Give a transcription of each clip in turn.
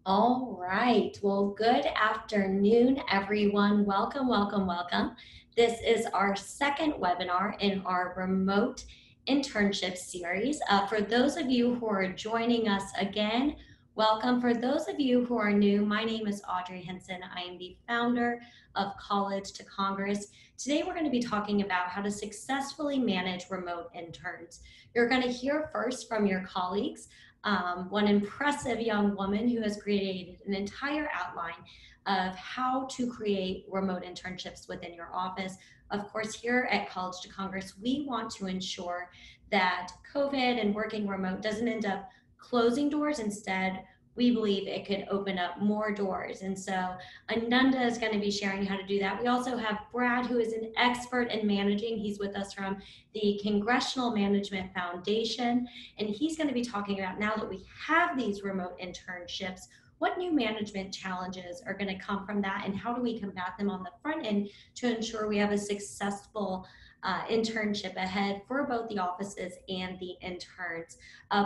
All right. Well, good afternoon, everyone. Welcome, welcome, welcome. This is our second webinar in our remote internship series. For those of you who are joining us again, welcome. For those of you who are new, my name is Audrey Henson. I am the founder of College to Congress. Today, we're going to be talking about how to successfully manage remote interns. You're going to hear first from your colleagues, one impressive young woman who has created an entire outline of how to create remote internships within your office. Of course, here at College to Congress, we want to ensure that COVID and working remote doesn't end up closing doors. Instead, we believe it could open up more doors. And so Ananda is going to be sharing how to do that. We also have Brad, who is an expert in managing. He's with us from the Congressional Management Foundation. And he's going to be talking about, now that we have these remote internships, what new management challenges are going to come from that, and how do we combat them on the front end to ensure we have a successful internship ahead for both the offices and the interns.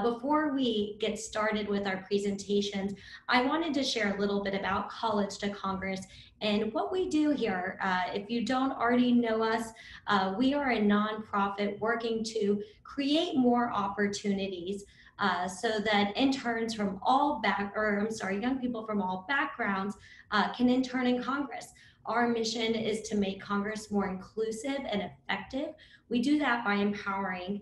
Before we get started with our presentations, I wanted to share a little bit about College to Congress and what we do here. If you don't already know us, we are a nonprofit working to create more opportunities so that interns from young people from all backgrounds can intern in Congress. Our mission is to make Congress more inclusive and effective. We do that by empowering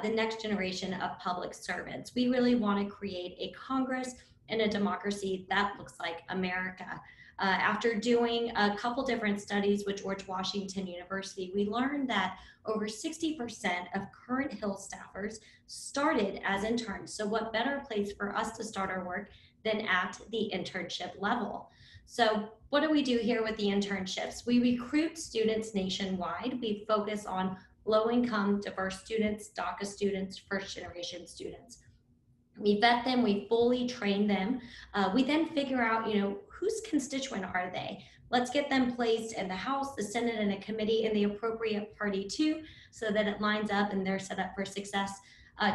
the next generation of public servants. We really want to create a Congress and a democracy that looks like America. After doing a couple different studies with George Washington University, we learned that over 60% of current Hill staffers started as interns. So what better place for us to start our work than at the internship level? So what do we do here with the internships? We recruit students nationwide. We focus on low-income, diverse students, DACA students, first-generation students. We vet them, we fully train them. We then figure out, whose constituent are they? Let's get them placed in the House, the Senate, and a committee in the appropriate party too, so that it lines up and they're set up for success.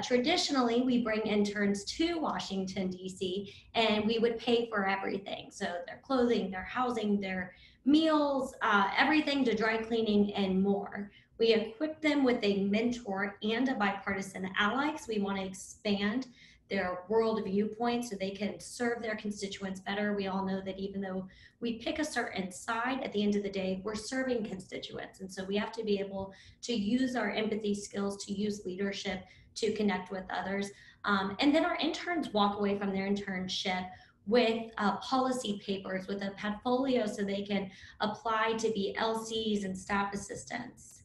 Traditionally, we bring interns to Washington, D.C., and we would pay for everything. So their clothing, their housing, their meals, everything to dry cleaning and more. We equip them with a mentor and a bipartisan ally because we want to expand their world viewpoint so they can serve their constituents better. We all know that even though we pick a certain side, at the end of the day, we're serving constituents. And so we have to be able to use our empathy skills, to use leadership, to connect with others. And then our interns walk away from their internship with policy papers, with a portfolio so they can apply to be LCs and staff assistants.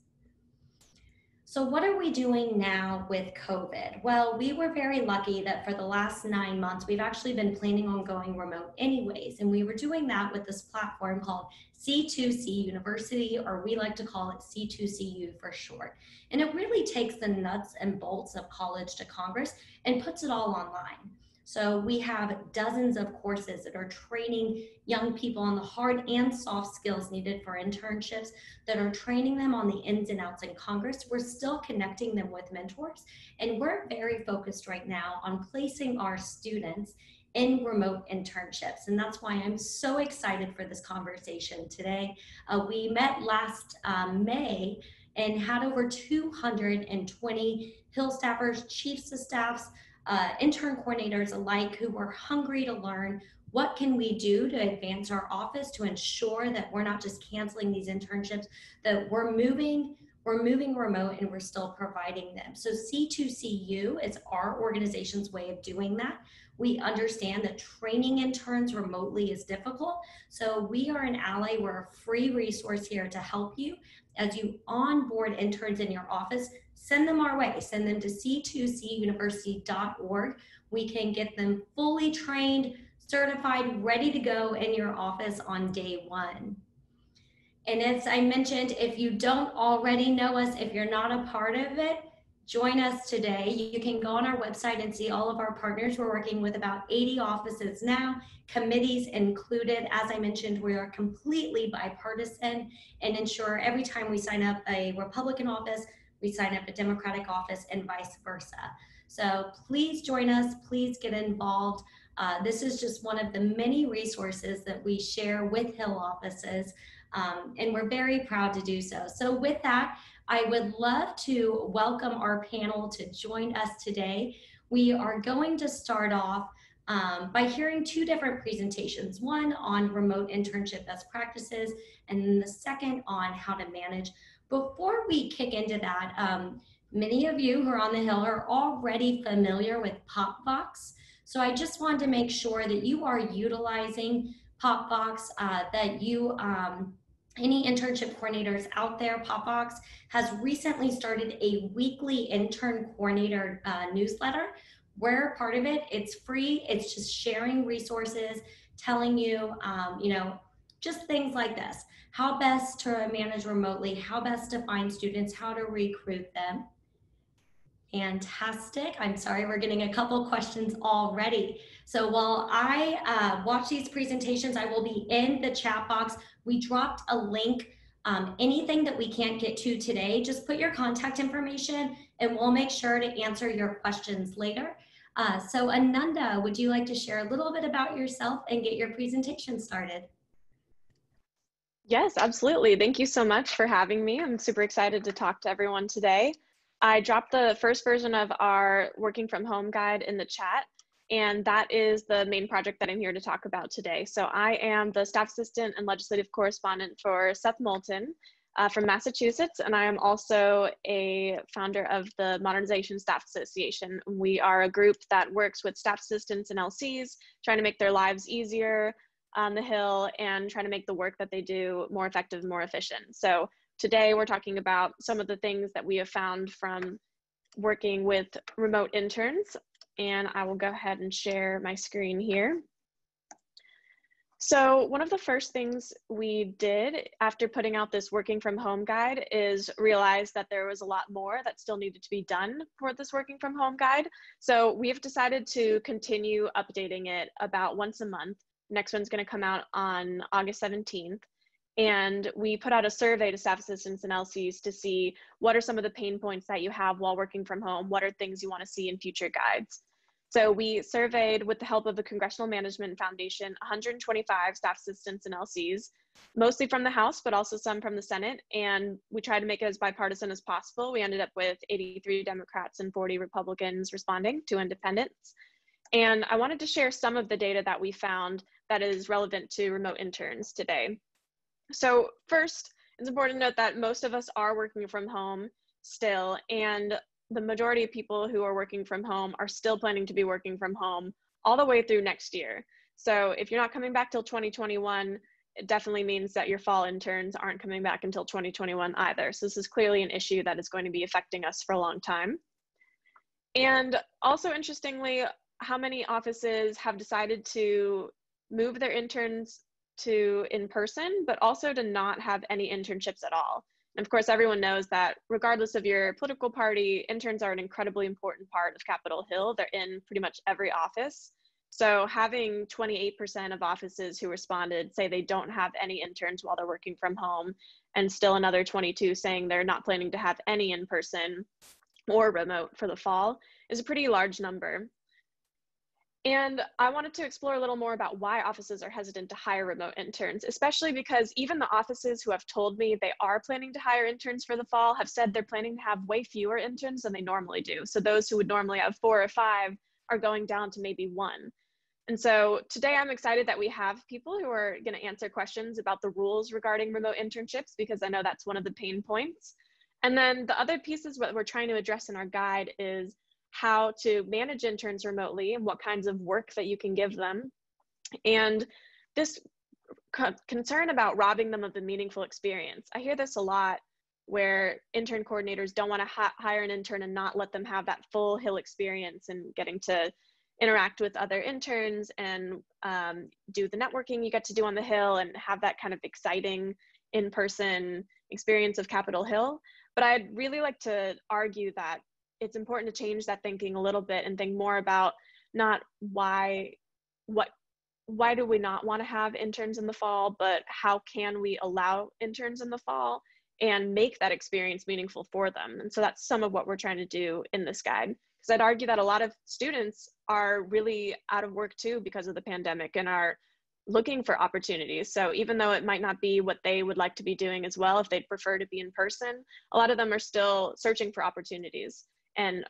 So what are we doing now with COVID? Well, we were very lucky that for the last 9 months, we've actually been planning on going remote anyways. And we were doing that with this platform called C2C University, or we like to call it C2CU for short. And it really takes the nuts and bolts of College to Congress and puts it all online. So we have dozens of courses that are training young people on the hard and soft skills needed for internships, that are training them on the ins and outs in Congress. We're still connecting them with mentors, and we're very focused right now on placing our students in remote internships. And that's why I'm so excited for this conversation today. We met last May and had over 220 Hill staffers, chiefs of staffs, intern coordinators alike who were hungry to learn what can we do to advance our office to ensure that we're not just canceling these internships, that we're moving remote and we're still providing them. So C2CU is our organization's way of doing that. We understand that training interns remotely is difficult. So we are an ally. We're a free resource here to help you as you onboard interns in your office. Send them our way. Send them to c2cuniversity.org. We can get them fully trained, certified, ready to go in your office on day one. And as I mentioned, if you don't already know us, if you're not a part of it, join us today. You can go on our website and see all of our partners. We're working with about 80 offices now, committees included. As I mentioned, we are completely bipartisan and ensure every time we sign up a Republican office, we sign up a Democratic office and vice versa. So please join us, please get involved. This is just one of the many resources that we share with Hill offices, and we're very proud to do so. So with that, I would love to welcome our panel to join us today. We are going to start off by hearing two different presentations, one on remote internship best practices, and then the second on how to manage. Before we kick into that, many of you who are on the Hill are already familiar with PopVox. So I just wanted to make sure that you are utilizing PopVox, that you, any internship coordinators out there, PopVox has recently started a weekly intern coordinator newsletter. Where part of it, it's free. It's just sharing resources, telling you, just things like this. How best to manage remotely, how best to find students, how to recruit them. Fantastic. I'm sorry, we're getting a couple questions already. So while I watch these presentations, I will be in the chat box. We dropped a link. Anything that we can't get to today, just put your contact information and we'll make sure to answer your questions later. So Ananda, would you like to share a little bit about yourself and get your presentation started? Yes, absolutely. Thank you so much for having me. I'm super excited to talk to everyone today. I dropped the first version of our working from home guide in the chat, and that is the main project that I'm here to talk about today. So I am the staff assistant and legislative correspondent for Seth Moulton from Massachusetts, and I am also a founder of the Modernization Staff Association. We are a group that works with staff assistants and LCs, trying to make their lives easier on the Hill and trying to make the work that they do more effective and more efficient. So today we're talking about some of the things that we have found from working with remote interns, and I will go ahead and share my screen here. So one of the first things we did after putting out this working from home guide is realize that there was a lot more that still needed to be done for this working from home guide. So we've decided to continue updating it about once a month. Next one's going to come out on August 17th. And we put out a survey to staff assistants and LCs to see what are some of the pain points that you have while working from home. What are things you want to see in future guides? So we surveyed, with the help of the Congressional Management Foundation, 125 staff assistants and LCs, mostly from the House, but also some from the Senate. And we tried to make it as bipartisan as possible. We ended up with 83 Democrats and 40 Republicans responding, 2 independents. And I wanted to share some of the data that we found that is relevant to remote interns today. So first, it's important to note that most of us are working from home still, and the majority of people who are working from home are still planning to be working from home all the way through next year. So if you're not coming back till 2021, it definitely means that your fall interns aren't coming back until 2021 either. So this is clearly an issue that is going to be affecting us for a long time. And also, interestingly, how many offices have decided to move their interns to in person, but also to not have any internships at all. And of course, everyone knows that regardless of your political party, interns are an incredibly important part of Capitol Hill. They're in pretty much every office. So having 28% of offices who responded say they don't have any interns while they're working from home, and still another 22 saying they're not planning to have any in person or remote for the fall is a pretty large number. And I wanted to explore a little more about why offices are hesitant to hire remote interns, especially because even the offices who have told me they are planning to hire interns for the fall have said they're planning to have way fewer interns than they normally do. So those who would normally have 4 or 5 are going down to maybe 1. And so today I'm excited that we have people who are going to answer questions about the rules regarding remote internships, because I know that's one of the pain points. And then the other pieces what we're trying to address in our guide is how to manage interns remotely and what kinds of work that you can give them. And this concern about robbing them of the meaningful experience. I hear this a lot where intern coordinators don't want to hire an intern and not let them have that full Hill experience and getting to interact with other interns and do the networking you get to do on the Hill and have that kind of exciting in-person experience of Capitol Hill. But I'd really like to argue that it's important to change that thinking a little bit and think more about not why do we not want to have interns in the fall, but how can we allow interns in the fall and make that experience meaningful for them. And so that's some of what we're trying to do in this guide. Because I'd argue that a lot of students are really out of work too because of the pandemic and are looking for opportunities. So even though it might not be what they would like to be doing as well, if they'd prefer to be in person, a lot of them are still searching for opportunities, and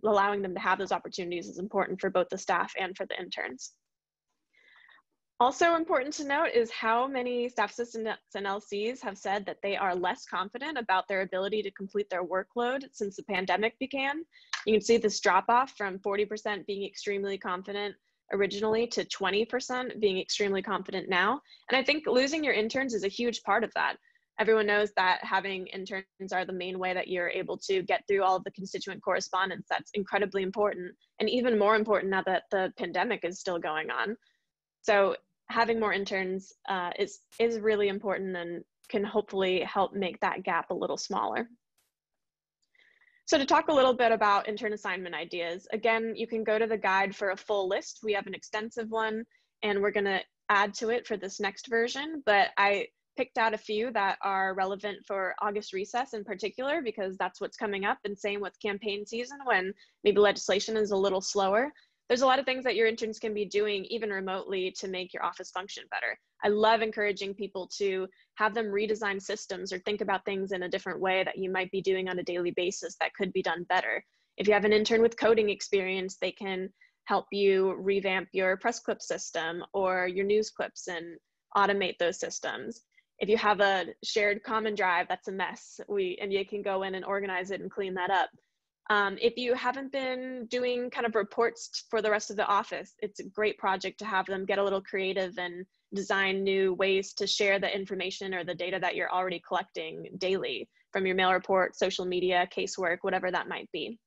allowing them to have those opportunities is important for both the staff and for the interns. Also important to note is how many staff assistants and LCs have said that they are less confident about their ability to complete their workload since the pandemic began. You can see this drop off from 40% being extremely confident originally to 20% being extremely confident now. And I think losing your interns is a huge part of that. Everyone knows that having interns are the main way that you're able to get through all of the constituent correspondence. That's incredibly important, and even more important now that the pandemic is still going on. So having more interns is really important and can hopefully help make that gap a little smaller. So to talk a little bit about intern assignment ideas, again, you can go to the guide for a full list. We have an extensive one, and we're gonna add to it for this next version, but I picked out a few that are relevant for August recess in particular, because that's what's coming up, and same with campaign season when maybe legislation is a little slower. There's a lot of things that your interns can be doing even remotely to make your office function better. I love encouraging people to have them redesign systems or think about things in a different way that you might be doing on a daily basis that could be done better. If you have an intern with coding experience, they can help you revamp your press clip system or your news clips and automate those systems. If you have a shared common drive that's a mess, and you can go in and organize it and clean that up. If you haven't been doing kind of reports for the rest of the office, it's a great project to have them get a little creative and design new ways to share the information or the data that you're already collecting daily from your mail report, social media, casework, whatever that might be.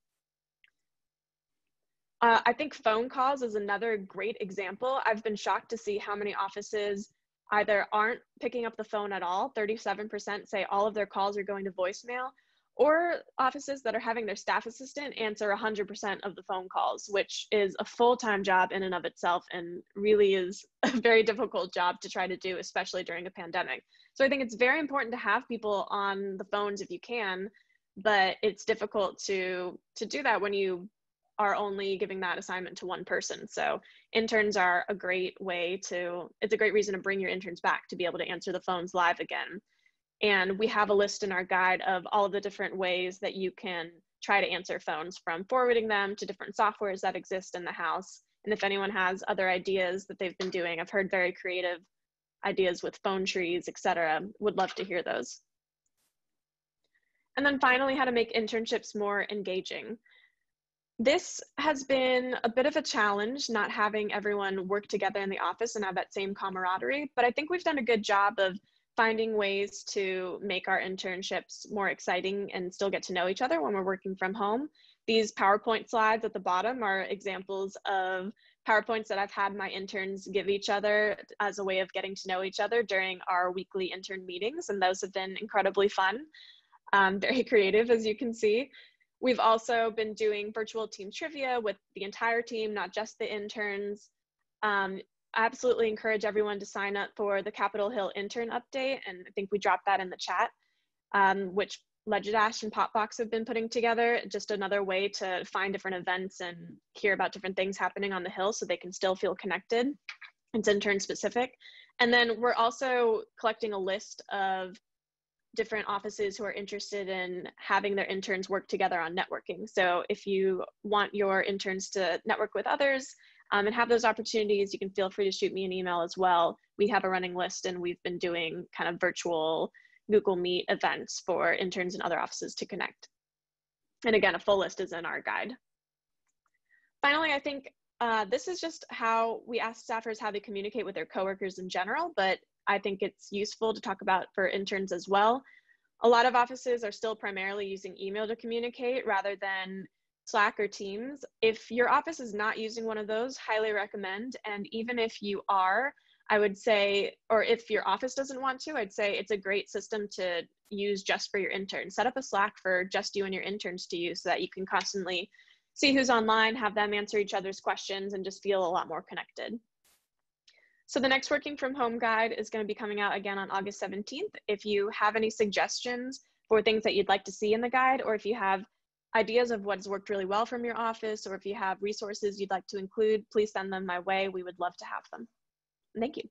I think phone calls is another great example. I've been shocked to see how many offices either aren't picking up the phone at all, 37% say all of their calls are going to voicemail, or offices that are having their staff assistant answer 100% of the phone calls, which is a full-time job in and of itself and really is a very difficult job to try to do, especially during a pandemic. So I think it's very important to have people on the phones if you can, but it's difficult to do that when you are only giving that assignment to one person. So interns are a great way it's a great reason to bring your interns back, to be able to answer the phones live again. And we have a list in our guide of all of the different ways that you can try to answer phones, from forwarding them to different softwares that exist in the house. And if anyone has other ideas that they've been doing, I've heard very creative ideas with phone trees, etc. Would love to hear those. And then finally, how to make internships more engaging. This has been a bit of a challenge, not having everyone work together in the office and have that same camaraderie, but I think we've done a good job of finding ways to make our internships more exciting and still get to know each other when we're working from home. These PowerPoint slides at the bottom are examples of PowerPoints that I've had my interns give each other as a way of getting to know each other during our weekly intern meetings, and those have been incredibly fun, very creative, as you can see. We've also been doing virtual team trivia with the entire team, not just the interns. I absolutely encourage everyone to sign up for the Capitol Hill intern update, and I think we dropped that in the chat, which Legidash and Popbox have been putting together. Just another way to find different events and hear about different things happening on the Hill so they can still feel connected. It's intern specific. And then we're also collecting a list of different offices who are interested in having their interns work together on networking. So if you want your interns to network with others and have those opportunities, you can feel free to shoot me an email as well. We have a running list, and we've been doing kind of virtual Google Meet events for interns and other offices to connect. And again, a full list is in our guide. Finally, I think this is just how we ask staffers how they communicate with their coworkers in general, but I think it's useful to talk about for interns as well. A lot of offices are still primarily using email to communicate rather than Slack or Teams. If your office is not using one of those, highly recommend. And even if you are, I would say, or if your office doesn't want to, I'd say it's a great system to use just for your interns. Set up a Slack for just you and your interns to use so that you can constantly see who's online, have them answer each other's questions, and just feel a lot more connected. So the next working from home guide is going to be coming out again on August 17th. If you have any suggestions for things that you'd like to see in the guide, or if you have ideas of what has worked really well from your office, or if you have resources you'd like to include, please send them my way. We would love to have them. Thank you.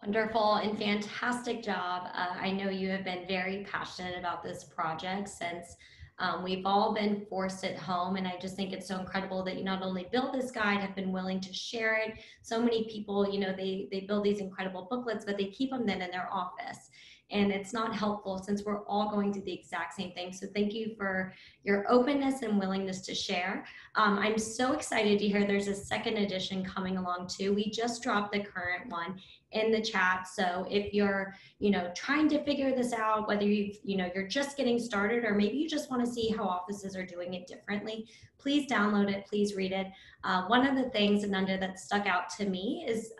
Wonderful and fantastic job. I know you have been very passionate about this project since we've all been forced at home. And I just think it's so incredible that you not only built this guide, have been willing to share it. So many people, you know, they build these incredible booklets, but they keep them then in their office. And it's not helpful since we're all going through the exact same thing. So thank you for your openness and willingness to share. I'm so excited to hear there's a second edition coming along too. We just dropped the current one in the chat. So if you're, you know, trying to figure this out, whether you're just getting started, or maybe you just want to see how offices are doing it differently, please download it, please read it. One of the things, Ananda, that stuck out to me is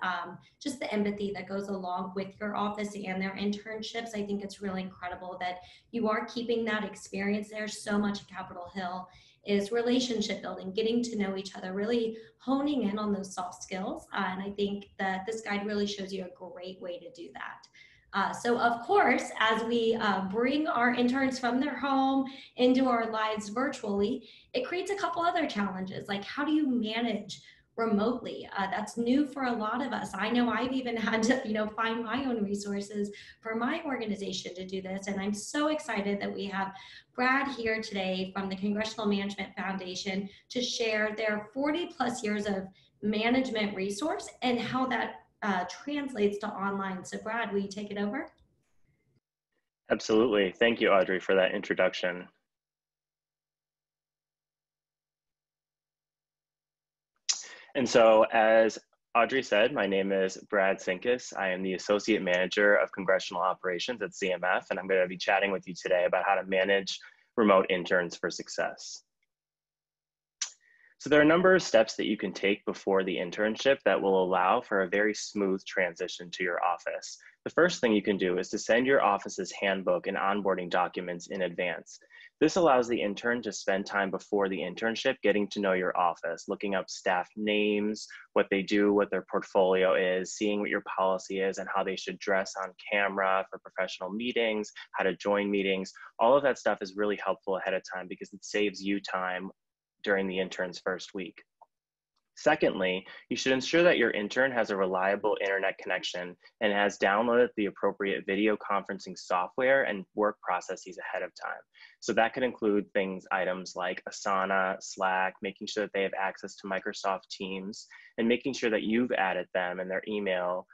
just the empathy that goes along with your office and their internships. I think it's really incredible that you are keeping that experience there. So much at Capitol Hill is relationship building, getting to know each other, really honing in on those soft skills. And I think that this guide really shows you a great way to do that. So of course, as we bring our interns from their home into our lives virtually, it creates a couple other challenges, like how do you manage remotely? That's new for a lot of us. I know I've even had to, you know, find my own resources for my organization to do this. And I'm so excited that we have Brad here today from the Congressional Management Foundation to share their 40 plus years of management resource and how that translates to online. So Brad, will you take it over? Absolutely. Thank you, Audrey, for that introduction. And so, as Audrey said, my name is Brad Sinkus. I am the Associate Manager of Congressional Operations at CMF, and I'm going to be chatting with you today about how to manage remote interns for success. So there are a number of steps that you can take before the internship that will allow for a very smooth transition to your office. The first thing you can do is to send your office's handbook and onboarding documents in advance. This allows the intern to spend time before the internship getting to know your office, looking up staff names, what they do, what their portfolio is, seeing what your policy is and how they should dress on camera for professional meetings, how to join meetings. All of that stuff is really helpful ahead of time because it saves you time during the intern's first week. Secondly, you should ensure that your intern has a reliable internet connection and has downloaded the appropriate video conferencing software and work processes ahead of time. So that could include items like Asana, Slack, making sure that they have access to Microsoft Teams, and making sure that you've added them in their email,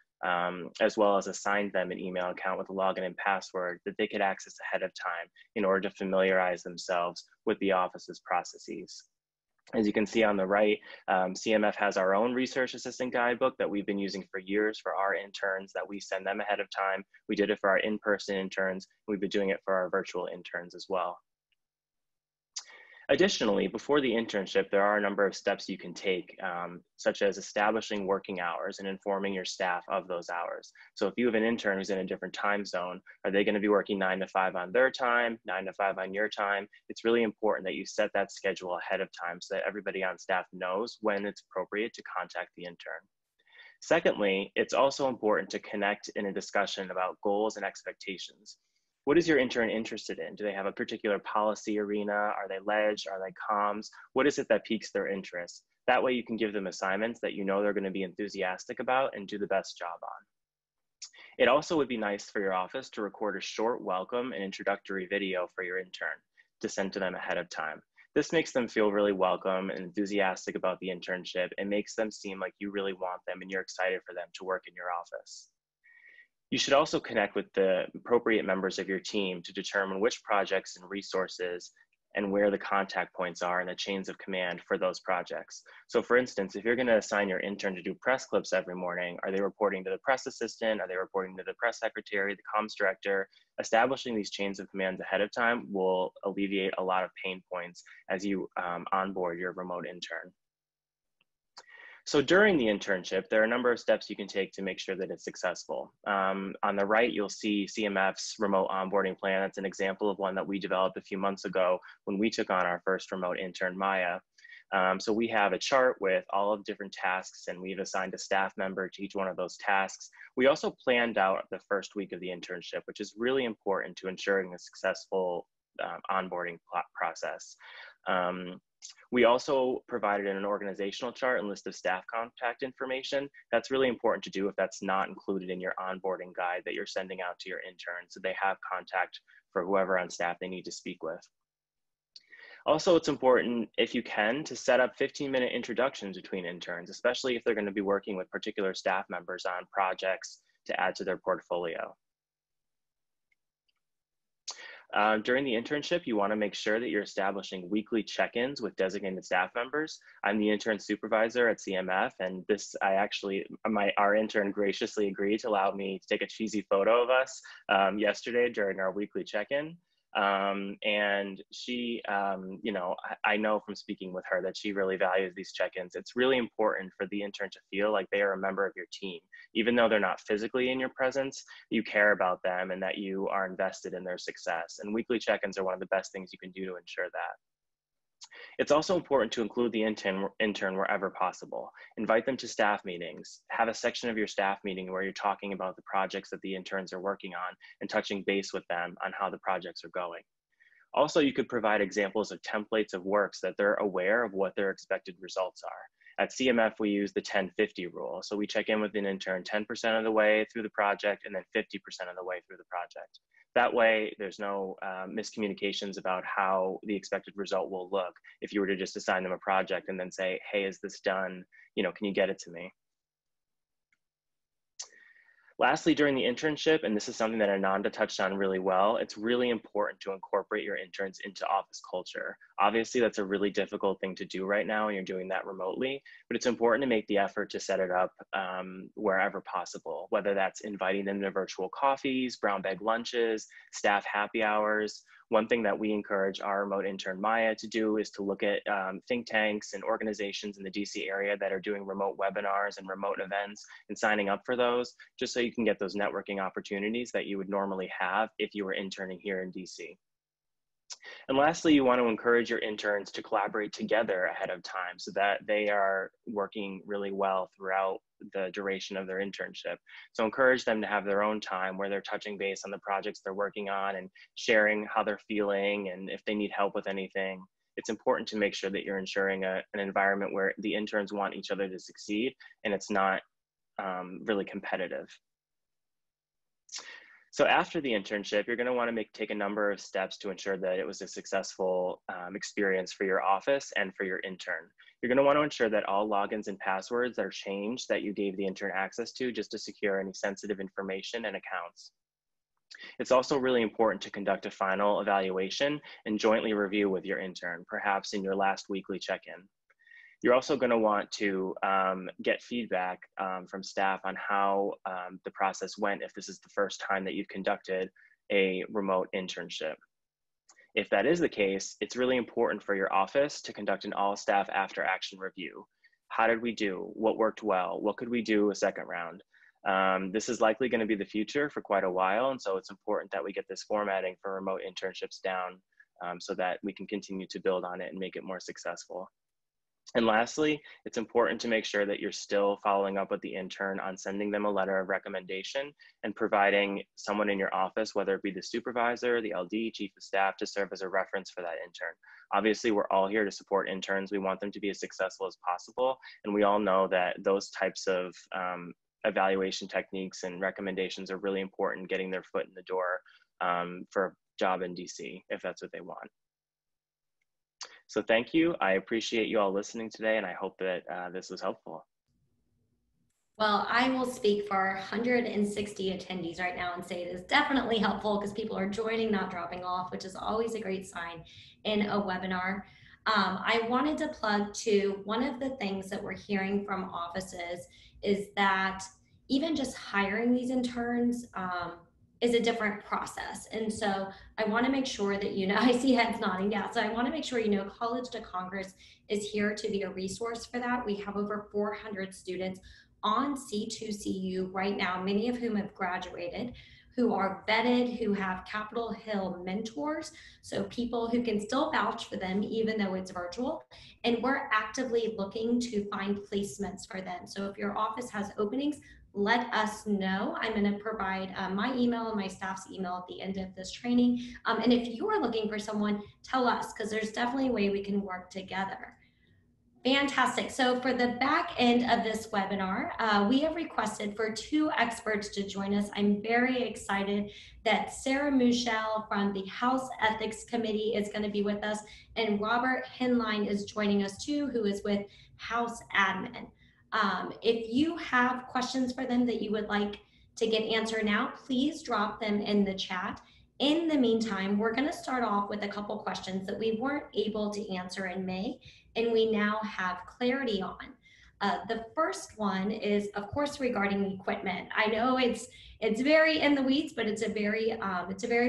as well as assigned them an email account with a login and password that they could access ahead of time in order to familiarize themselves with the office's processes. As you can see on the right, CMF has our own research assistant guidebook that we've been using for years for our interns that we send them ahead of time. We did it for our in-person interns. We've been doing it for our virtual interns as well. Additionally, before the internship, there are a number of steps you can take, such as establishing working hours and informing your staff of those hours. So if you have an intern who's in a different time zone, are they going to be working 9 to 5 on their time, 9 to 5 on your time? It's really important that you set that schedule ahead of time so that everybody on staff knows when it's appropriate to contact the intern. Secondly, it's also important to connect in a discussion about goals and expectations. What is your intern interested in? Do they have a particular policy arena? Are they ledge? Are they comms? What is it that piques their interest? That way you can give them assignments that you know they're going to be enthusiastic about and do the best job on. It also would be nice for your office to record a short welcome and introductory video for your intern to send to them ahead of time. This makes them feel really welcome and enthusiastic about the internship and makes them seem like you really want them and you're excited for them to work in your office. You should also connect with the appropriate members of your team to determine which projects and resources and where the contact points are in the chains of command for those projects. So for instance, if you're going to assign your intern to do press clips every morning, are they reporting to the press assistant? Are they reporting to the press secretary, the comms director? Establishing these chains of command ahead of time will alleviate a lot of pain points as you onboard your remote intern. So during the internship, there are a number of steps you can take to make sure that it's successful. On the right, you'll see CMF's remote onboarding plan. It's an example of one that we developed a few months ago when we took on our first remote intern, Maya. So we have a chart with all of different tasks, and we've assigned a staff member to each one of those tasks. We also planned out the first week of the internship, which is really important to ensuring a successful onboarding process. We also provided an organizational chart and list of staff contact information. That's really important to do if that's not included in your onboarding guide that you're sending out to your interns, so they have contact for whoever on staff they need to speak with. Also, it's important, if you can, to set up 15-minute introductions between interns, especially if they're going to be working with particular staff members on projects to add to their portfolio. During the internship, you want to make sure that you're establishing weekly check-ins with designated staff members. I'm the intern supervisor at CMF, and our intern graciously agreed to allow me to take a cheesy photo of us yesterday during our weekly check-in. And she, I know from speaking with her that she really values these check-ins. It's really important for the intern to feel like they are a member of your team. Even though they're not physically in your presence, you care about them and that you are invested in their success. And weekly check-ins are one of the best things you can do to ensure that. It's also important to include the intern wherever possible. Invite them to staff meetings. Have a section of your staff meeting where you're talking about the projects that the interns are working on and touching base with them on how the projects are going. Also, you could provide examples of templates of work so that they're aware of what their expected results are. At CMF, we use the 10-50 rule. So we check in with an intern 10% of the way through the project and then 50% of the way through the project. That way, there's no miscommunications about how the expected result will look if you were to just assign them a project and then say, hey, is this done? Can you get it to me? Lastly, during the internship, and this is something that Ananda touched on really well, it's really important to incorporate your interns into office culture. Obviously, that's a really difficult thing to do right now, and you're doing that remotely, but it's important to make the effort to set it up wherever possible, whether that's inviting them to virtual coffees, brown bag lunches, staff happy hours. One thing that we encourage our remote intern Maya to do is to look at think tanks and organizations in the DC area that are doing remote webinars and remote events and signing up for those, just so you can get those networking opportunities that you would normally have if you were interning here in DC. And lastly, you want to encourage your interns to collaborate together ahead of time so that they are working really well throughout the duration of their internship. So encourage them to have their own time where they're touching base on the projects they're working on and sharing how they're feeling and if they need help with anything. It's important to make sure that you're ensuring an environment where the interns want each other to succeed and it's not really competitive. So after the internship, you're going to want to take a number of steps to ensure that it was a successful experience for your office and for your intern. You're going to want to ensure that all logins and passwords are changed that you gave the intern access to just to secure any sensitive information and accounts. It's also really important to conduct a final evaluation and jointly review with your intern, perhaps in your last weekly check-in. You're also going to want to get feedback from staff on how the process went if this is the first time that you've conducted a remote internship. If that is the case, it's really important for your office to conduct an all-staff after-action review. How did we do? What worked well? What could we do a second round? This is likely going to be the future for quite a while, and so it's important that we get this formatting for remote internships down so that we can continue to build on it and make it more successful. And lastly, it's important to make sure that you're still following up with the intern on sending them a letter of recommendation and providing someone in your office, whether it be the supervisor, the LD, chief of staff, to serve as a reference for that intern. Obviously, we're all here to support interns. We want them to be as successful as possible. And we all know that those types of evaluation techniques and recommendations are really important, getting their foot in the door for a job in DC, if that's what they want. So thank you. I appreciate you all listening today, and I hope that this was helpful. Well, I will speak for 160 attendees right now and say it is definitely helpful because people are joining, not dropping off, which is always a great sign in a webinar. I wanted to plug to one of the things that we're hearing from offices is that even just hiring these interns is a different process. And so I want to make sure that you know, I see heads nodding, yeah. So I want to make sure you know College to Congress is here to be a resource for that. We have over 400 students on C2CU right now, many of whom have graduated, who are vetted, who have Capitol Hill mentors, so people who can still vouch for them even though it's virtual. And we're actively looking to find placements for them. So if your office has openings, let us know. I'm going to provide my email and my staff's email at the end of this training. And if you are looking for someone, tell us, because there's definitely a way we can work together. Fantastic. So for the back end of this webinar, we have requested for 2 experts to join us. I'm very excited that Sarah Muschel from the House Ethics Committee is going to be with us, and Robert Hinline is joining us too, who is with House Admin. If you have questions for them that you would like to get answered now, please drop them in the chat. In the meantime, we're going to start off with a couple questions that we weren't able to answer in May, and we now have clarity on. The first one is, of course, regarding equipment. I know it's very in the weeds, but it's a very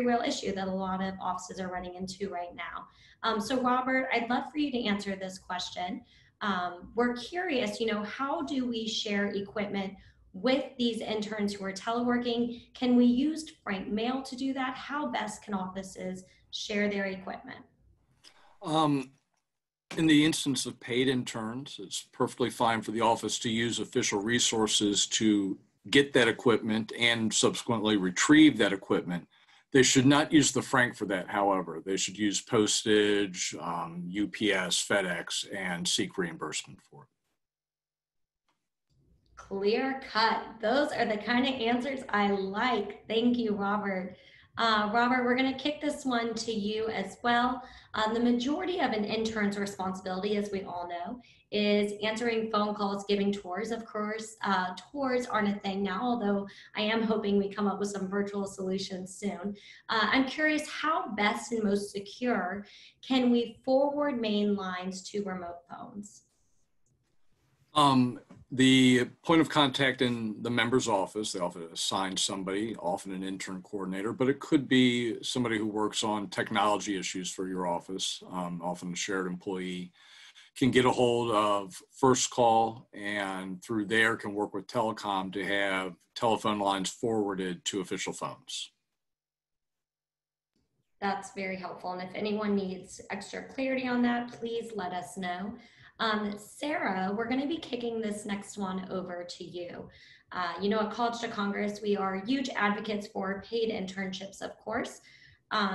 real issue that a lot of offices are running into right now. So Robert, I'd love for you to answer this question. We're curious, how do we share equipment with these interns who are teleworking? Can we use frank mail to do that? How best can offices share their equipment? In the instance of paid interns, it's perfectly fine for the office to use official resources to get that equipment and subsequently retrieve that equipment. They should not use the frank for that, however. They should use postage, UPS, FedEx, and seek reimbursement for it. Clear cut. Those are the kind of answers I like. Thank you, Robert. Robert, we're going to kick this one to you as well. The majority of an intern's responsibility, as we all know, is answering phone calls, giving tours. Of course, tours aren't a thing now, although I am hoping we come up with some virtual solutions soon. I'm curious, how best and most secure can we forward main lines to remote phones? The point of contact in the member's office, they often assign somebody, often an intern coordinator, but it could be somebody who works on technology issues for your office, often a shared employee, can get a hold of First Call, and through there can work with telecom to have telephone lines forwarded to official phones. That's very helpful. And if anyone needs extra clarity on that, please let us know. Sarah, we're going to be kicking this next one over to you. At College to Congress, we are huge advocates for paid internships, of course.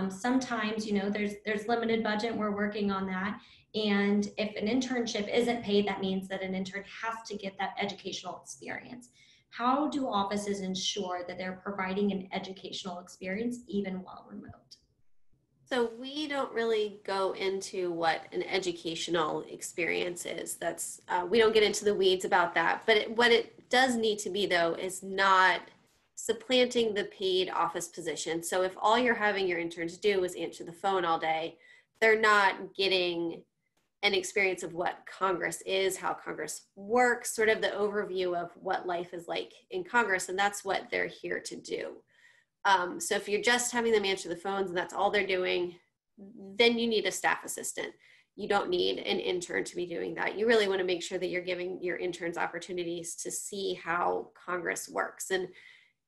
Sometimes, there's limited budget. We're working on that. And if an internship isn't paid, that means that an intern has to get that educational experience. How do offices ensure that they're providing an educational experience even while remote? So we don't really go into what an educational experience is. We don't get into the weeds about that. But what it does need to be, though, is not supplanting the paid office position. So if all you're having your interns do is answer the phone all day, they're not getting an experience of what Congress is, how Congress works, sort of the overview of what life is like in Congress. And that's what they're here to do. So if you're just having them answer the phones and that's all they're doing, then you need a staff assistant. You don't need an intern to be doing that. You really want to make sure that you're giving your interns opportunities to see how Congress works. And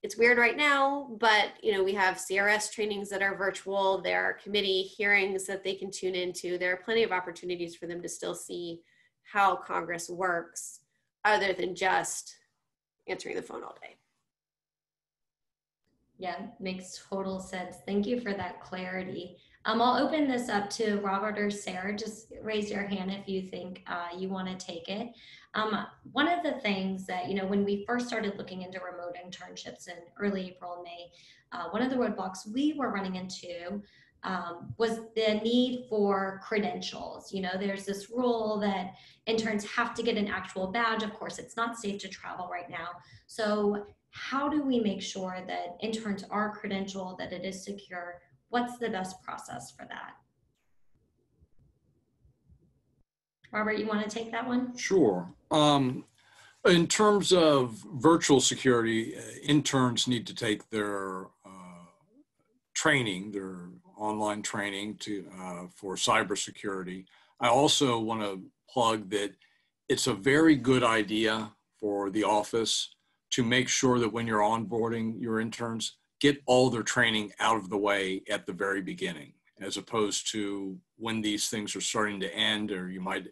it's weird right now, but we have CRS trainings that are virtual. There are committee hearings that they can tune into. There are plenty of opportunities for them to still see how Congress works other than just answering the phone all day. Yeah, makes total sense. Thank you for that clarity. I'll open this up to Robert or Sarah. Just raise your hand if you think you want to take it. One of the things that, when we first started looking into remote internships in early April and May, one of the roadblocks we were running into was the need for credentials. There's this rule that interns have to get an actual badge. Of course, it's not safe to travel right now. So how do we make sure that interns are credentialed, that it is secure? What's the best process for that? Robert, you want to take that one? Sure. In terms of virtual security, interns need to take their training, their online training for cybersecurity. I also want to plug that it's a very good idea for the office to make sure that when you're onboarding your interns, get all their training out of the way at the very beginning, as opposed to when these things are starting to end, or you might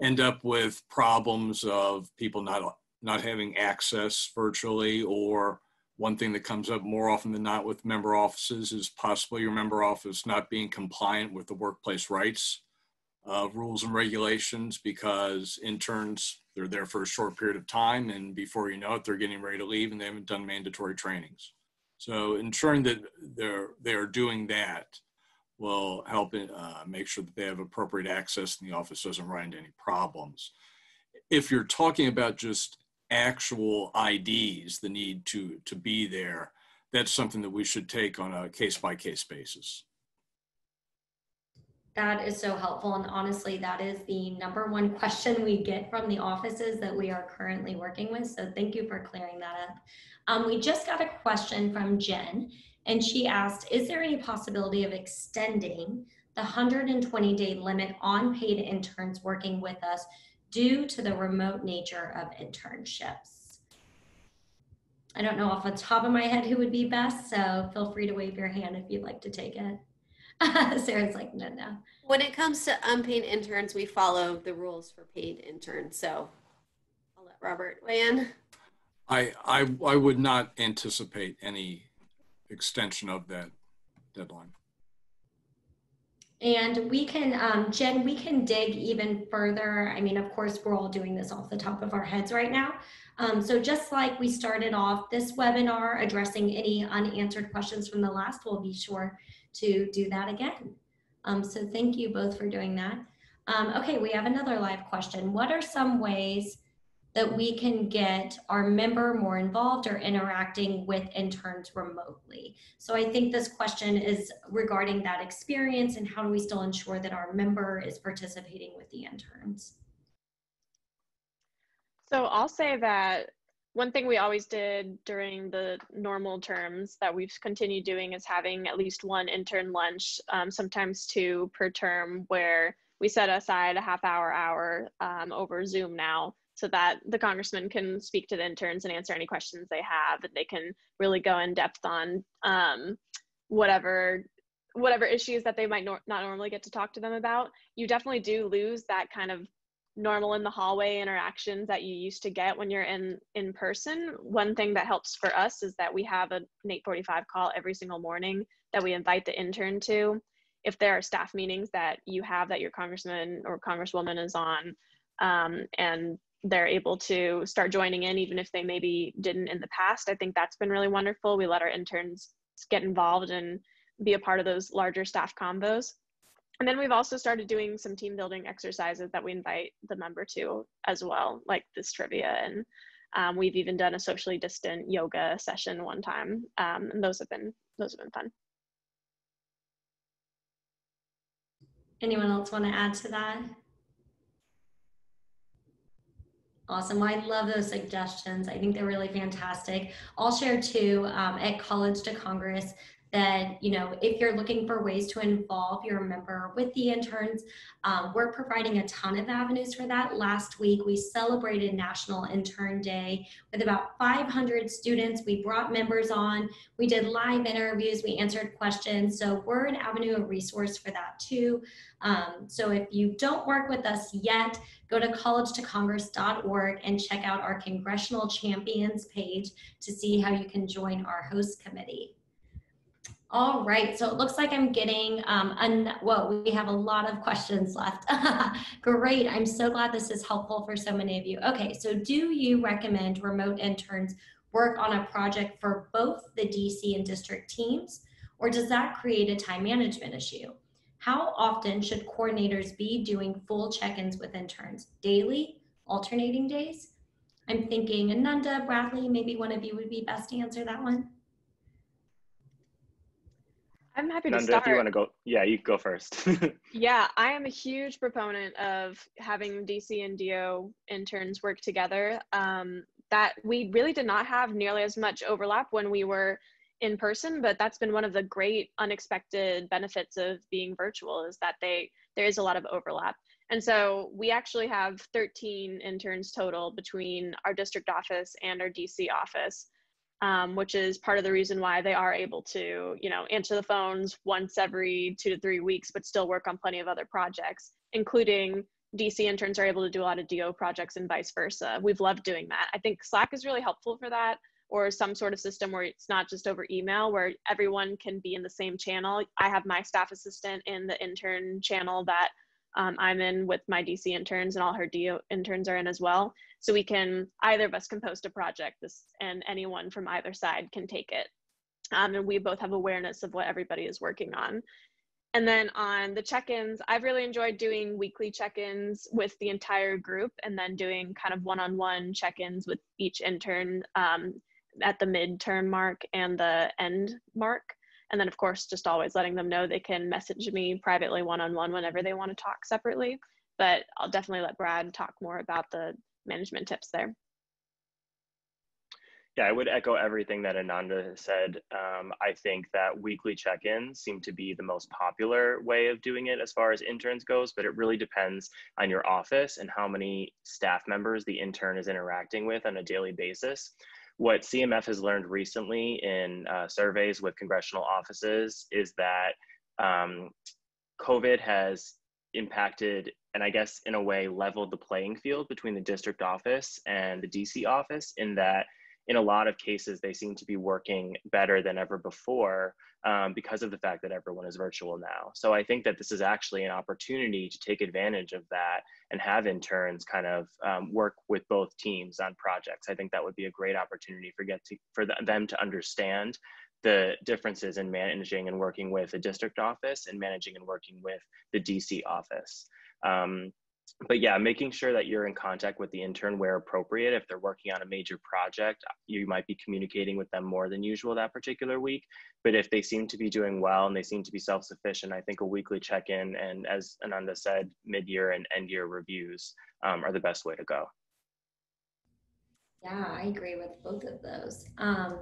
end up with problems of people not having access virtually. Or one thing that comes up more often than not with member offices is possibly your member office not being compliant with the workplace rights rules and regulations, because interns, they're there for a short period of time, and before you know it, they're getting ready to leave and they haven't done mandatory trainings. So ensuring that they're doing that will help make sure that they have appropriate access and the office doesn't run into any problems. If you're talking about just actual IDs, the need to be there, that's something that we should take on a case-by-case basis. That is so helpful. And honestly, that is the number one question we get from the offices that we are currently working with. So thank you for clearing that up. We just got a question from Jen, and she asked, is there any possibility of extending the 120-day limit on paid interns working with us due to the remote nature of internships? I don't know off the top of my head who would be best, so feel free to wave your hand if you'd like to take it. Sarah's like, no. When it comes to unpaid interns, we follow the rules for paid interns. So I'll let Robert weigh in. I would not anticipate any extension of that deadline. And we can, Jen, we can dig even further. I mean, of course, we're all doing this off the top of our heads right now. So just like we started off this webinar addressing any unanswered questions from the last, we'll be sure to do that again. So thank you both for doing that. Okay, we have another live question. What are some ways that we can get our member more involved or interacting with interns remotely? So I think this question is regarding that experience and how do we still ensure that our member is participating with the interns? So I'll say that one thing we always did during the normal terms that we've continued doing is having at least one intern lunch, sometimes two per term, where we set aside a half-hour over Zoom now, so that the congressman can speak to the interns and answer any questions they have, and they can really go in depth on whatever issues that they might not normally get to talk to them about. You definitely do lose that kind of normal in the hallway interactions that you used to get when you're in person. One thing that helps for us is that we have an 8:45 call every single morning that we invite the intern to. If there are staff meetings that you have that your congressman or congresswoman is on, and they're able to start joining in even if they maybe didn't in the past, I think that's been really wonderful. We let our interns get involved and be a part of those larger staff combos. And then we've also started doing some team building exercises that we invite the member to as well, like this trivia. And we've even done a socially distant yoga session one time. And those have been fun. Anyone else want to add to that? Awesome. Well, I love those suggestions. I think they're really fantastic. I'll share too at College to Congress that, you know, if you're looking for ways to involve your member with the interns, we're providing a ton of avenues for that. Last week, we celebrated National Intern Day with about 500 students. We brought members on, we did live interviews, we answered questions. So we're an avenue of resource for that too. So if you don't work with us yet, go to collegetocongress.org and check out our Congressional Champions page to see how you can join our host committee. All right, so it looks like I'm getting, we have a lot of questions left. Great, I'm so glad this is helpful for so many of you. Okay, so do you recommend remote interns work on a project for both the DC and district teams, or does that create a time management issue? How often should coordinators be doing full check-ins with interns? Daily, alternating days? I'm thinking Ananda, Bradley, maybe one of you would be best to answer that one. I'm happy to Nanda, start. if you want to go, yeah, you go first. Yeah, I am a huge proponent of having DC and DO interns work together. That we really did not have nearly as much overlap when we were in person, but that's been one of the great unexpected benefits of being virtual, is that there is a lot of overlap. And so we actually have 13 interns total between our district office and our DC office. which is part of the reason why they are able to, you know, answer the phones once every 2 to 3 weeks, but still work on plenty of other projects, including DC interns are able to do a lot of DO projects and vice versa. We've loved doing that. I think Slack is really helpful for that, or some sort of system where it's not just over email, where everyone can be in the same channel. I have my staff assistant in the intern channel that I'm in with my DC interns, and all her DO interns are in as well. So we can, either of us can post a project, and anyone from either side can take it. And we both have awareness of what everybody is working on. And then on the check-ins, I've really enjoyed doing weekly check-ins with the entire group, and then doing kind of one-on-one check-ins with each intern at the midterm mark and the end mark. And then of course, just always letting them know they can message me privately one-on-one whenever they want to talk separately. But I'll definitely let Brad talk more about the management tips there. Yeah, I would echo everything that Ananda said. I think that weekly check-ins seem to be the most popular way of doing it as far as interns goes, but it really depends on your office and how many staff members the intern is interacting with on a daily basis. What CMF has learned recently in surveys with congressional offices is that COVID has impacted, and I guess in a way leveled the playing field between the district office and the DC office, in that in a lot of cases, they seem to be working better than ever before because of the fact that everyone is virtual now. So I think that this is actually an opportunity to take advantage of that and have interns kind of work with both teams on projects. I think that would be a great opportunity for them to understand the differences in managing and working with a district office and managing and working with the DC office. But yeah, making sure that you're in contact with the intern where appropriate. If they're working on a major project, you might be communicating with them more than usual that particular week. But if they seem to be doing well and they seem to be self-sufficient, I think a weekly check-in, and as Ananda said, mid-year and end-year reviews are the best way to go. Yeah, I agree with both of those.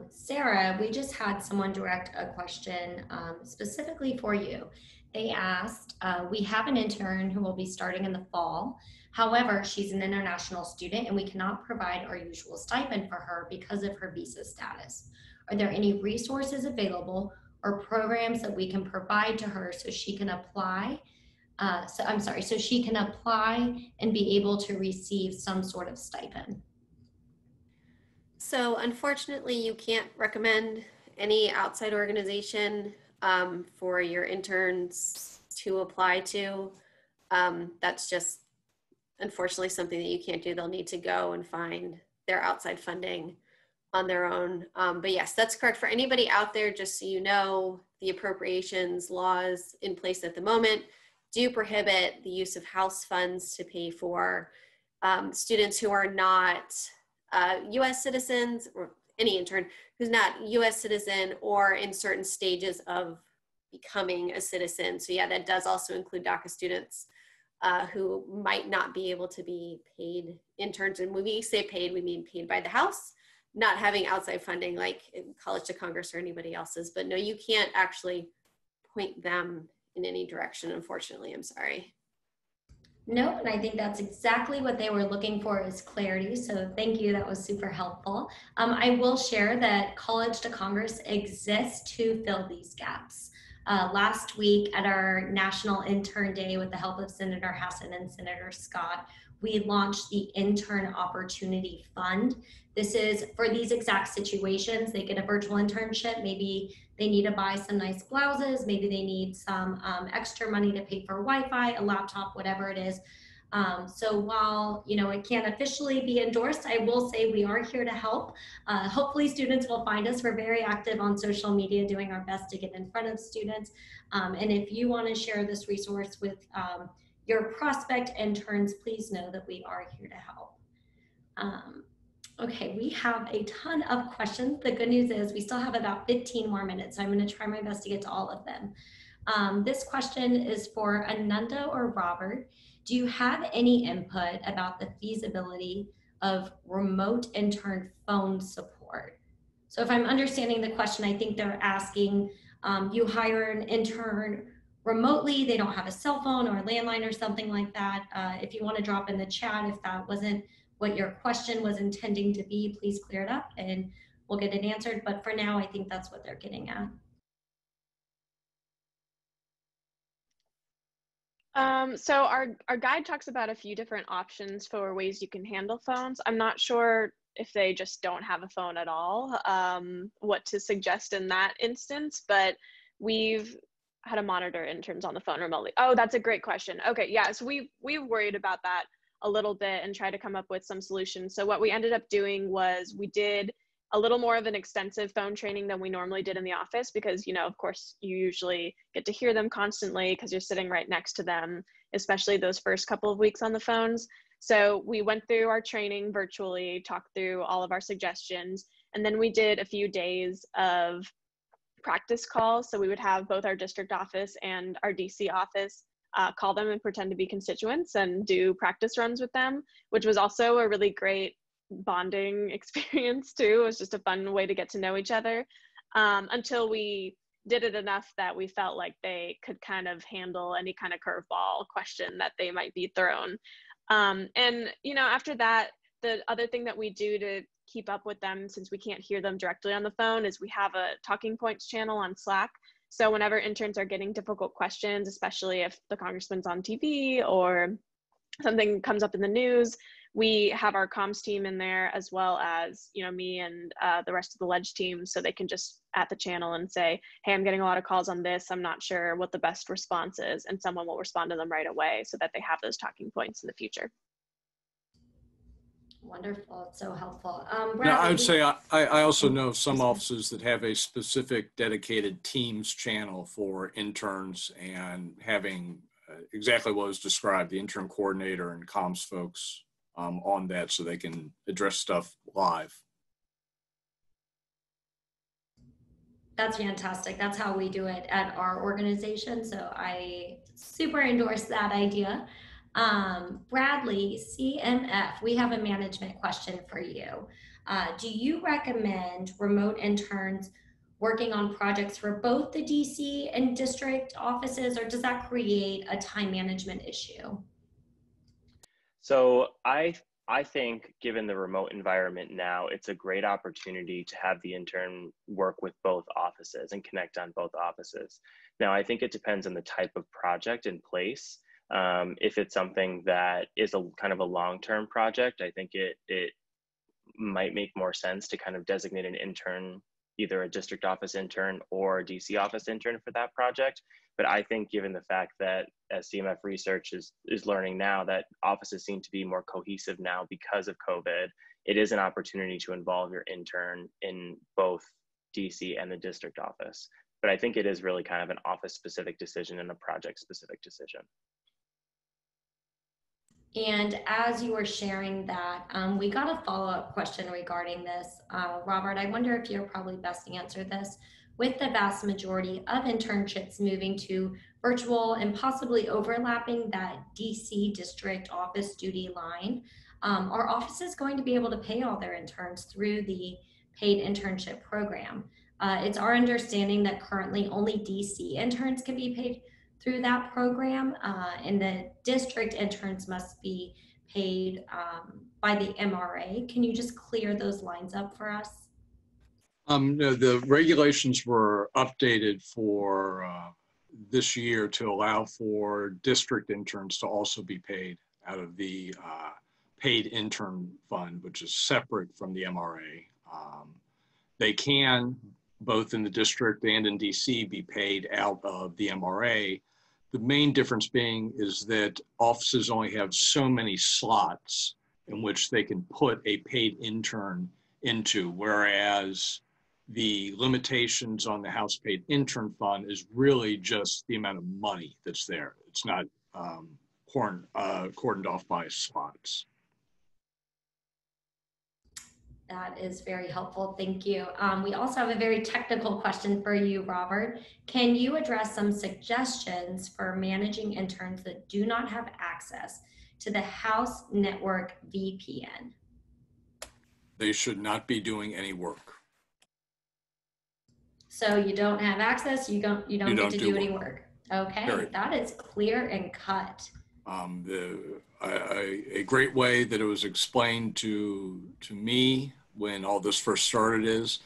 Sarah, we just had someone direct a question specifically for you. They asked, we have an intern who will be starting in the fall. However, she's an international student and we cannot provide our usual stipend for her because of her visa status. Are there any resources available or programs that we can provide to her so she can apply? So she can apply and be able to receive some sort of stipend? So unfortunately, you can't recommend any outside organization for your interns to apply to. That's just unfortunately something that you can't do. They'll need to go and find their outside funding on their own. But yes, that's correct. For anybody out there, just so you know, the appropriations laws in place at the moment do prohibit the use of house funds to pay for students who are not US citizens, or any intern who's not US citizen or in certain stages of becoming a citizen. So yeah, that does also include DACA students who might not be able to be paid interns. And when we say paid, we mean paid by the House, not having outside funding like College to Congress or anybody else's. But no, you can't actually point them in any direction, unfortunately. I'm sorry. No, and I think that's exactly what they were looking for, is clarity. So thank you, that was super helpful. I will share that College to Congress exists to fill these gaps. Last week at our National Intern Day, with the help of Senator Hassan and Senator Scott, we launched the Intern Opportunity Fund. This is for these exact situations. They get a virtual internship. Maybe they need to buy some nice blouses. Maybe they need some extra money to pay for Wi-Fi, a laptop, whatever it is. So while it can't officially be endorsed, I will say we are here to help. Hopefully students will find us. We're very active on social media, doing our best to get in front of students. And if you want to share this resource with your prospect interns, please know that we are here to help. Okay, we have a ton of questions. The good news is we still have about 15 more minutes, so I'm going to try my best to get to all of them. This question is for Ananda or Robert. Do you have any input about the feasibility of remote intern phone support? So if I'm understanding the question, I think they're asking, you hire an intern remotely, they don't have a cell phone or a landline or something like that. If you want to drop in the chat, if that wasn't what your question was intending to be, please clear it up and we'll get it answered. But for now, I think that's what they're getting at. So our guide talks about a few different options for ways you can handle phones. I'm not sure if they just don't have a phone at all, what to suggest in that instance, but we've had to monitor interns on the phone remotely. Oh, that's a great question. Okay, yeah, so we've worried about that a little bit and tried to come up with some solutions. So what we ended up doing was we did a little more of an extensive phone training than we normally did in the office because, you know, of course, you usually get to hear them constantly because you're sitting right next to them, especially those first couple of weeks on the phones. So we went through our training virtually, talked through all of our suggestions, and then we did a few days of practice calls. So we would have both our district office and our DC office call them and pretend to be constituents and do practice runs with them, which was also a really great bonding experience too. It was just a fun way to get to know each other until we did it enough that we felt like they could kind of handle any kind of curveball question that they might be thrown. And, you know, after that, the other thing that we do to keep up with them, since we can't hear them directly on the phone, is we have a talking points channel on Slack. So whenever interns are getting difficult questions, especially if the congressman's on TV or something comes up in the news, we have our comms team in there, as well as, you know, me and the rest of the ledge team, so they can just at the channel and say, hey, I'm getting a lot of calls on this, I'm not sure what the best response is, and someone will respond to them right away so that they have those talking points in the future. Wonderful. It's so helpful. Now, I would say I also know some offices that have a specific dedicated Teams channel for interns, and having exactly what was described, the intern coordinator and comms folks on that, so they can address stuff live. That's fantastic. That's how we do it at our organization. So I super endorse that idea. Bradley, CMF, we have a management question for you. Do you recommend remote interns working on projects for both the DC and district offices, or does that create a time management issue? So I think, given the remote environment now, it's a great opportunity to have the intern work with both offices and connect on both offices. Now, I think it depends on the type of project in place. If it's something that is a kind of a long-term project, I think it might make more sense to kind of designate an intern, either a district office intern or a DC office intern for that project. But I think, given the fact that, as CMF research is learning now, that offices seem to be more cohesive now because of COVID, it is an opportunity to involve your intern in both DC and the district office. But I think it is really kind of an office-specific decision and a project-specific decision. And as you were sharing that, we got a follow-up question regarding this. Robert, I wonder if you're probably best to answer this. With the vast majority of internships moving to virtual and possibly overlapping that DC district office duty line, are offices going to be able to pay all their interns through the paid internship program? It's our understanding that currently only DC interns can be paid through that program, and the district interns must be paid by the MRA. Can you just clear those lines up for us? No, the regulations were updated for this year to allow for district interns to also be paid out of the paid intern fund, which is separate from the MRA. They can, both in the district and in DC, be paid out of the MRA. The main difference being is that offices only have so many slots in which they can put a paid intern into, whereas the limitations on the House Paid Intern Fund is really just the amount of money that's there. It's not cordoned off by slots. That is very helpful. Thank you. We also have a very technical question for you, Robert. Can you address some suggestions for managing interns that do not have access to the House Network VPN? They should not be doing any work. So you don't have access, you don't get to do any work. Okay, Period. That is clear and cut. A great way that it was explained to me when all this first started is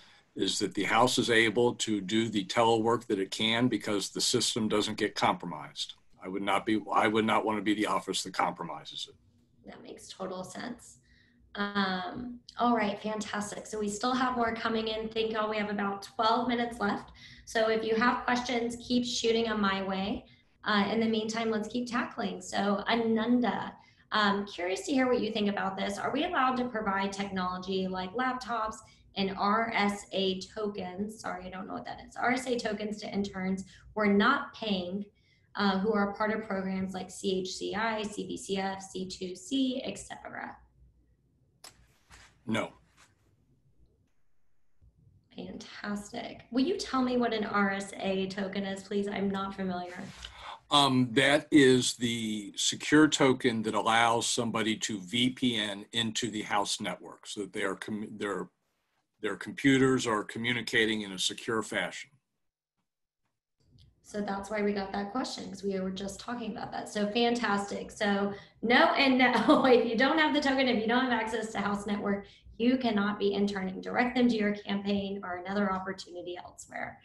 that the House is able to do the telework that it can because the system doesn't get compromised. I would not want to be the office that compromises it. That makes total sense. All right, fantastic. So we still have more coming in. Thank y'all. We have about 12 minutes left. So if you have questions, keep shooting them my way. In the meantime, let's keep tackling. So Ananda, curious to hear what you think about this. Are we allowed to provide technology like laptops and RSA tokens? Sorry, I don't know what that is. RSA tokens to interns who are not paying, who are part of programs like CHCI, CBCF, C2C, etc. No. Fantastic. Will you tell me what an RSA token is, please? I'm not familiar. That is the secure token that allows somebody to VPN into the House network so that their computers are communicating in a secure fashion. So that's why we got that question, because we were just talking about that. So fantastic. So no and no. If you don't have the token, if you don't have access to House Network, you cannot be interning. Direct them to your campaign or another opportunity elsewhere.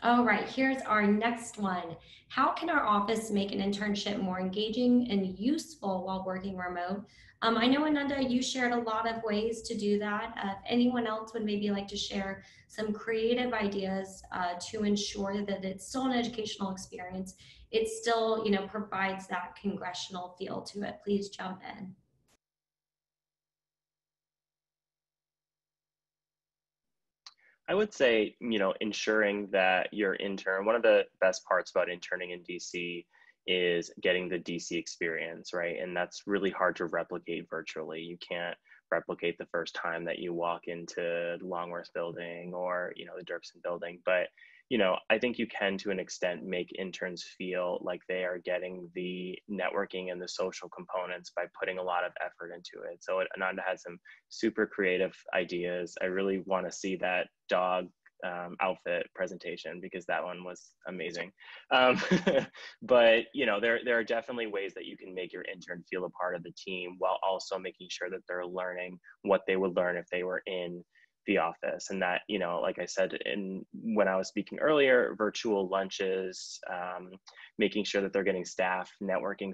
All right, here's our next one. How can our office make an internship more engaging and useful while working remote? I know, Ananda, you shared a lot of ways to do that. If anyone else would maybe like to share some creative ideas to ensure that it's still an educational experience, it still, provides that congressional feel to it, please jump in. I would say, ensuring that your intern, one of the best parts about interning in DC is getting the DC experience, right? And that's really hard to replicate virtually. You can't replicate the first time that you walk into the Longworth building or, the Dirksen building. But, I think you can, to an extent, make interns feel like they are getting the networking and the social components by putting a lot of effort into it. So Ananda had some super creative ideas. I really want to see that dog outfit presentation because that one was amazing. But there are definitely ways that you can make your intern feel a part of the team while also making sure that they're learning what they would learn if they were in the office. And that, like I said, when I was speaking earlier, virtual lunches, making sure that they're getting staff networking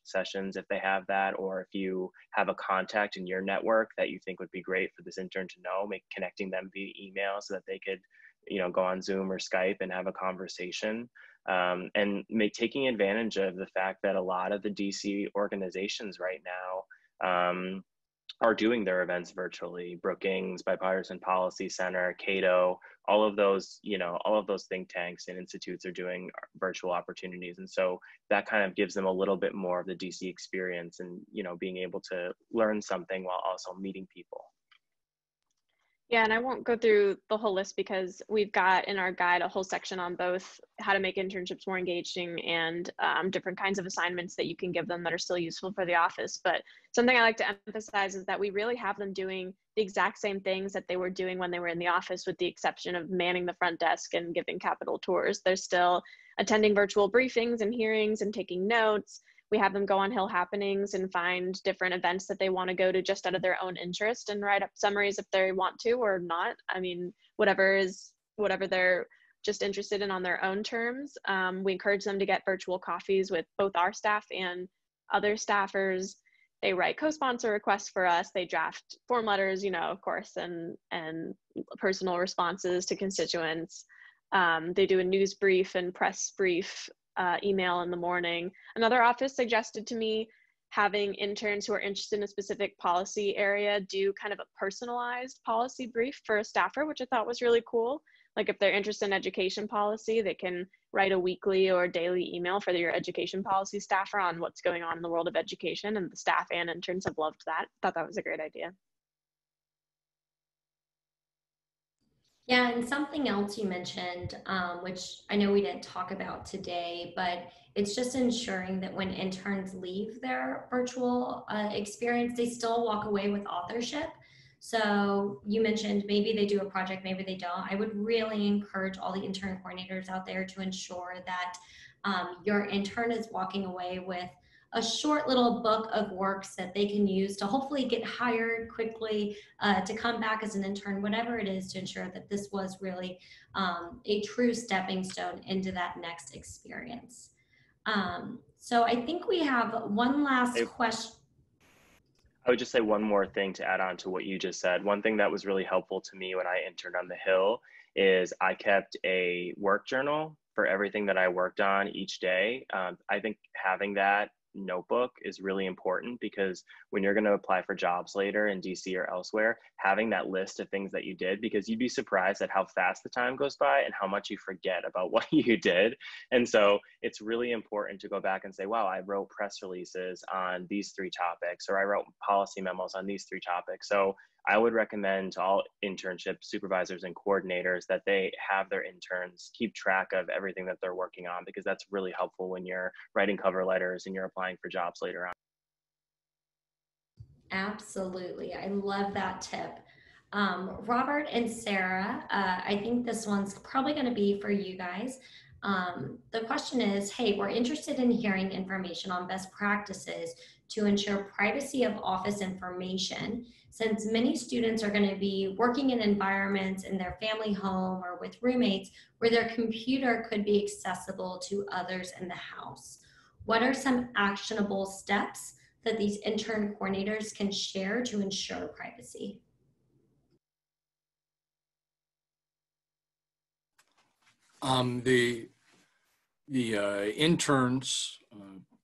sessions if they have that, or if you have a contact in your network that you think would be great for this intern to know, connecting them via email so that they could, go on Zoom or Skype and have a conversation. And taking advantage of the fact that a lot of the DC organizations right now are doing their events virtually. Brookings, Bipartisan Policy Center, Cato, all of those think tanks and institutes are doing virtual opportunities. And so that kind of gives them a little bit more of the DC experience and, being able to learn something while also meeting people. Yeah, and I won't go through the whole list because we've got in our guide a whole section on both how to make internships more engaging and different kinds of assignments that you can give them that are still useful for the office. But something I like to emphasize is that we really have them doing the exact same things that they were doing when they were in the office, with the exception of manning the front desk and giving Capitol tours. They're still attending virtual briefings and hearings and taking notes. We have them go on Hill Happenings and find different events that they want to go to just out of their own interest and write up summaries if they want to or not. I mean, whatever they're just interested in on their own terms. We encourage them to get virtual coffees with both our staff and other staffers. They write co-sponsor requests for us. They draft form letters, of course, and personal responses to constituents. They do a news brief and press brief email in the morning. Another office suggested to me having interns who are interested in a specific policy area do kind of a personalized policy brief for a staffer, which I thought was really cool. Like if they're interested in education policy, they can write a weekly or daily email for your education policy staffer on what's going on in the world of education, and the staff and interns have loved that. Thought that was a great idea. Yeah, and something else you mentioned, which I know we didn't talk about today, but it's just ensuring that when interns leave their virtual experience, they still walk away with authorship. So you mentioned maybe they do a project, maybe they don't. I would really encourage all the intern coordinators out there to ensure that your intern is walking away with a short little book of works that they can use to hopefully get hired quickly, to come back as an intern, whatever it is, to ensure that this was really a true stepping stone into that next experience. So I think we have one last question. I would just say one more thing to add on to what you just said. One thing that was really helpful to me when I interned on the Hill is I kept a work journal for everything that I worked on each day. I think having that notebook is really important because when you're going to apply for jobs later in DC or elsewhere, having that list of things that you did, because you'd be surprised at how fast the time goes by and how much you forget about what you did. And so it's really important to go back and say, wow, I wrote press releases on these 3 topics, or I wrote policy memos on these 3 topics. So I would recommend to all internship supervisors and coordinators that they have their interns keep track of everything that they're working on, because that's really helpful when you're writing cover letters and you're applying for jobs later on. Absolutely. I love that tip. Robert and Sarah, I think this one's probably going to be for you guys. The question is, hey, we're interested in hearing information on best practices to ensure privacy of office information, since many students are going to be working in environments in their family home or with roommates where their computer could be accessible to others in the house. What are some actionable steps that these intern coordinators can share to ensure privacy? The interns,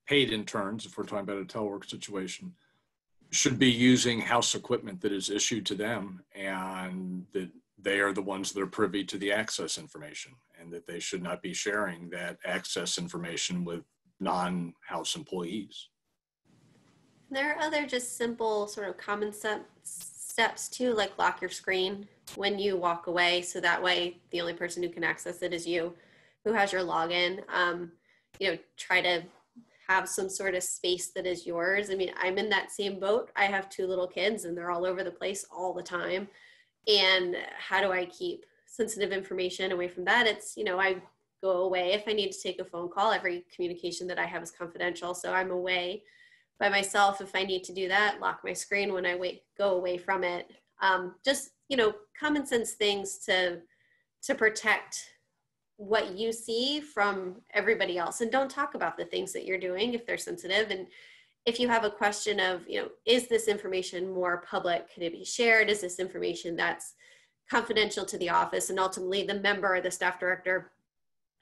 paid interns, if we're talking about a telework situation, should be using house equipment that is issued to them, and that they are the ones that are privy to the access information, and that they should not be sharing that access information with non-house employees. There are other just simple sort of common steps too, like lock your screen when you walk away, so that way the only person who can access it is you, who has your login. Try to have some sort of space that is yours. I mean, I'm in that same boat. I have 2 little kids and they're all over the place all the time. And how do I keep sensitive information away from that? It's, I go away if I need to take a phone call. Every communication that I have is confidential. So I'm away by myself. If I need to do that, lock my screen when I go away from it. Just, common sense things to protect what you see from everybody else, and don't talk about the things that you're doing if they're sensitive. And if you have a question of, is this information more public? Could it be shared? Is this information that's confidential to the office? And ultimately the member or the staff director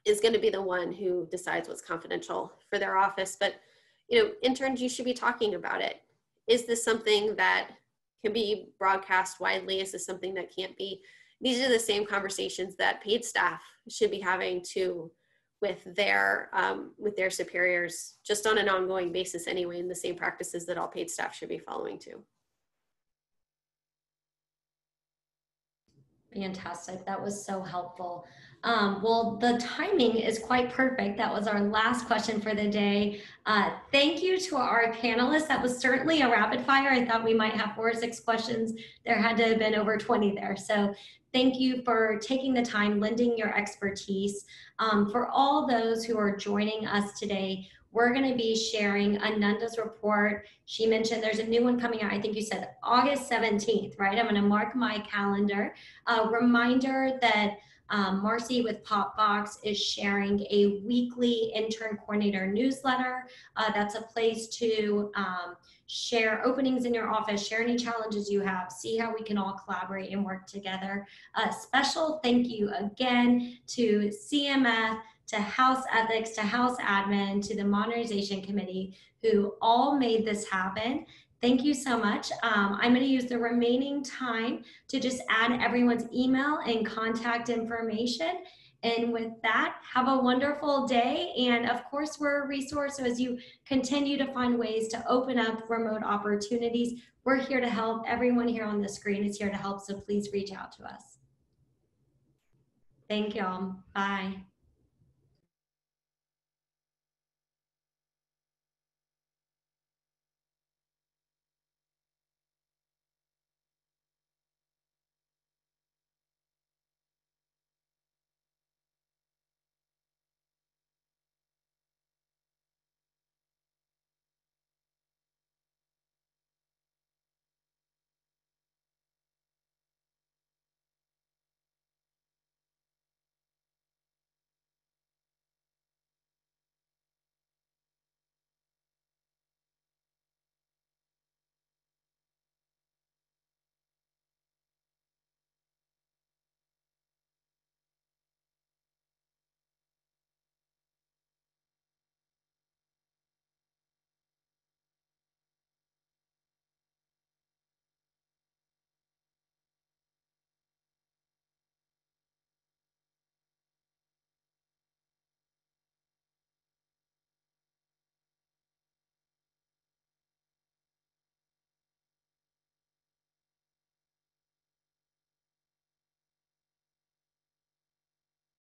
is going to be the one who decides what's confidential for their office. But, interns, you should be talking about it. Is this something that can be broadcast widely? Is this something that can't be? These are the same conversations that paid staff should be having with their superiors, just on an ongoing basis anyway, and the same practices that all paid staff should be following too. Fantastic. That was so helpful. Well, the timing is quite perfect. That was our last question for the day. Thank you to our panelists. That was certainly a rapid fire. I thought we might have 4 or 6 questions. There had to have been over 20 there. So thank you for taking the time, lending your expertise. For all those who are joining us today, we're going to be sharing Ananda's report. She mentioned there's a new one coming out. I think you said August 17th, right? I'm going to mark my calendar. Reminder that Marcy with Popbox is sharing a weekly intern coordinator newsletter. That's a place to share openings in your office, share any challenges you have, see how we can all collaborate and work together. Special thank you again to CMF, to House Ethics, to House Admin, to the Modernization Committee, who all made this happen. Thank you so much. I'm going to use the remaining time to just add everyone's email and contact information. And with that, have a wonderful day. And of course, we're a resource. So as you continue to find ways to open up remote opportunities, we're here to help. Everyone here on the screen is here to help. So please reach out to us. Thank y'all. Bye.